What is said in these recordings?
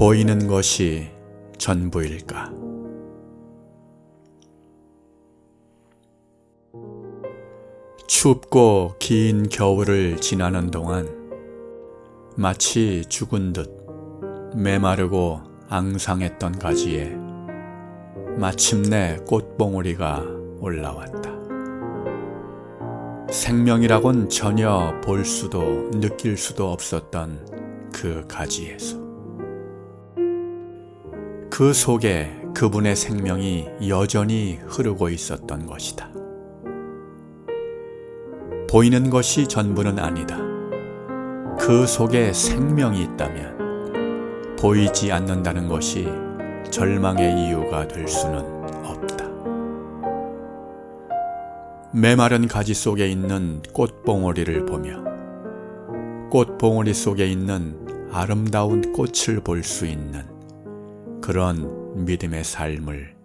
보이는 것이 전부일까? 춥고 긴 겨울을 지나는 동안 마치 죽은 듯 메마르고 앙상했던 가지에 마침내 꽃봉오리가 올라왔다. 생명이라곤 전혀 볼 수도 느낄 수도 없었던 그 가지에서 그 속에 그분의 생명이 여전히 흐르고 있었던 것이다. 보이는 것이 전부는 아니다. 그 속에 생명이 있다면 보이지 않는다는 것이 절망의 이유가 될 수는 없다. 메마른 가지 속에 있는 꽃봉오리를 보며 꽃봉오리 속에 있는 아름다운 꽃을 볼 수 있는 그런 믿음의 삶을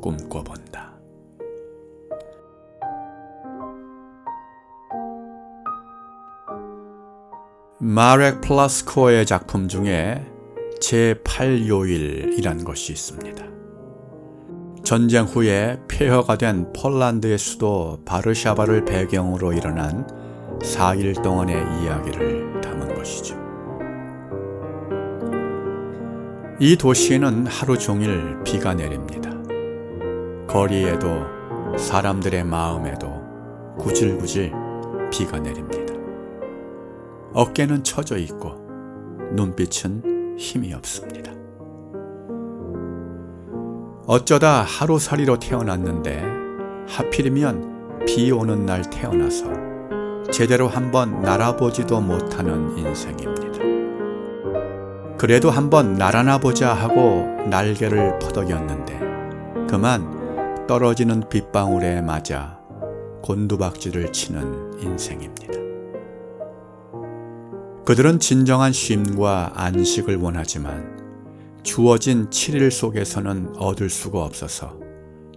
꿈꿔본다. 마렉 플라스코의 작품 중에 제8요일이란 것이 있습니다. 전쟁 후에 폐허가 된 폴란드의 수도 바르샤바를 배경으로 일어난 4일 동안의 이야기를 담은 것이죠. 이 도시에는 하루 종일 비가 내립니다. 거리에도 사람들의 마음에도 구질구질 비가 내립니다. 어깨는 처져 있고 눈빛은 힘이 없습니다. 어쩌다 하루살이로 태어났는데 하필이면 비 오는 날 태어나서 제대로 한번 날아보지도 못하는 인생입니다. 그래도 한번 날아나 보자 하고 날개를 퍼덕였는데 그만 떨어지는 빗방울에 맞아 곤두박질을 치는 인생입니다. 그들은 진정한 쉼과 안식을 원하지만 주어진 7일 속에서는 얻을 수가 없어서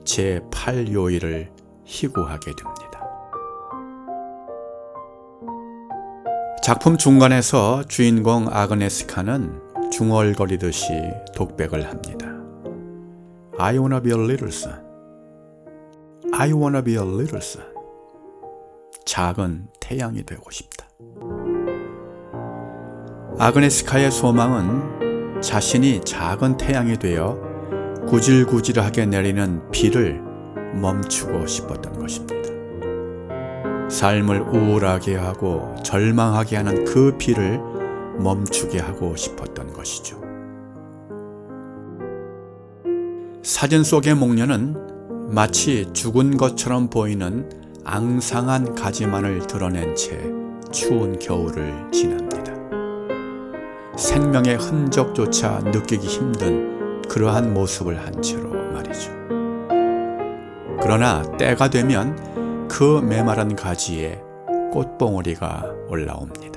제8요일을 희구하게 됩니다. 작품 중간에서 주인공 아그네스카는 중얼거리듯이 독백을 합니다. I wanna be a little sun. I wanna be a little sun. 작은 태양이 되고 싶다. 아그네스카의 소망은 자신이 작은 태양이 되어 구질구질하게 내리는 비를 멈추고 싶었던 것입니다. 삶을 우울하게 하고 절망하게 하는 그 비를 멈추게 하고 싶었던 것이죠. 사진 속의 목련은 마치 죽은 것처럼 보이는 앙상한 가지만을 드러낸 채 추운 겨울을 지납니다. 생명의 흔적조차 느끼기 힘든 그러한 모습을 한 채로 말이죠. 그러나 때가 되면 그 메마른 가지에 꽃봉오리가 올라옵니다.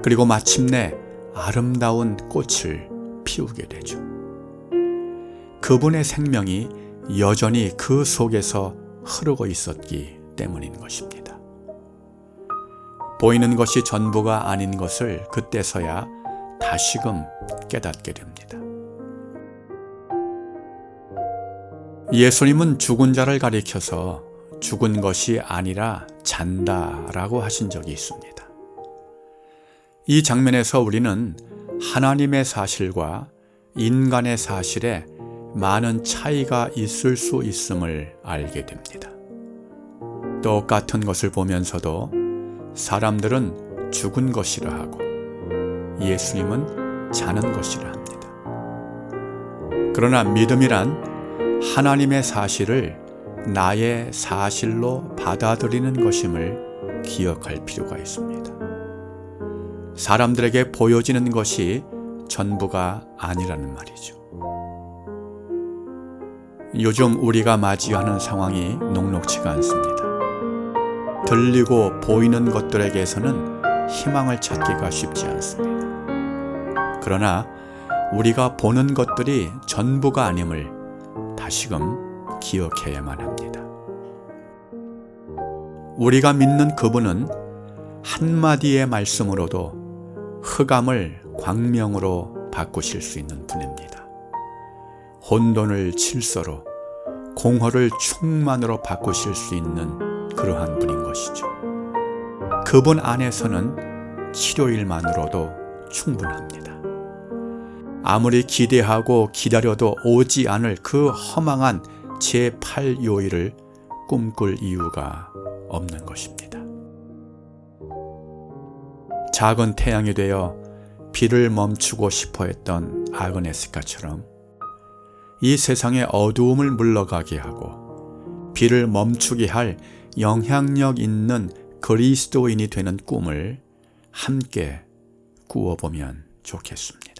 그리고 마침내 아름다운 꽃을 피우게 되죠. 그분의 생명이 여전히 그 속에서 흐르고 있었기 때문인 것입니다. 보이는 것이 전부가 아닌 것을 그때서야 다시금 깨닫게 됩니다. 예수님은 죽은 자를 가리켜서 죽은 것이 아니라 잔다라고 하신 적이 있습니다. 이 장면에서 우리는 하나님의 사실과 인간의 사실에 많은 차이가 있을 수 있음을 알게 됩니다. 똑같은 것을 보면서도 사람들은 죽은 것이라 하고 예수님은 자는 것이라 합니다. 그러나 믿음이란 하나님의 사실을 나의 사실로 받아들이는 것임을 기억할 필요가 있습니다. 사람들에게 보여지는 것이 전부가 아니라는 말이죠. 요즘 우리가 맞이하는 상황이 녹록치가 않습니다. 들리고 보이는 것들에게서는 희망을 찾기가 쉽지 않습니다. 그러나 우리가 보는 것들이 전부가 아님을 다시금 기억해야만 합니다. 우리가 믿는 그분은 한마디의 말씀으로도 흑암을 광명으로 바꾸실 수 있는 분입니다. 혼돈을 질서로, 공허를 충만으로 바꾸실 수 있는 그러한 분인 것이죠. 그분 안에서는 치료일만으로도 충분합니다. 아무리 기대하고 기다려도 오지 않을 그 허망한 제8요일을 꿈꿀 이유가 없는 것입니다. 작은 태양이 되어 비를 멈추고 싶어 했던 아그네스가처럼 이 세상의 어두움을 물러가게 하고 비를 멈추게 할 영향력 있는 그리스도인이 되는 꿈을 함께 꾸어보면 좋겠습니다.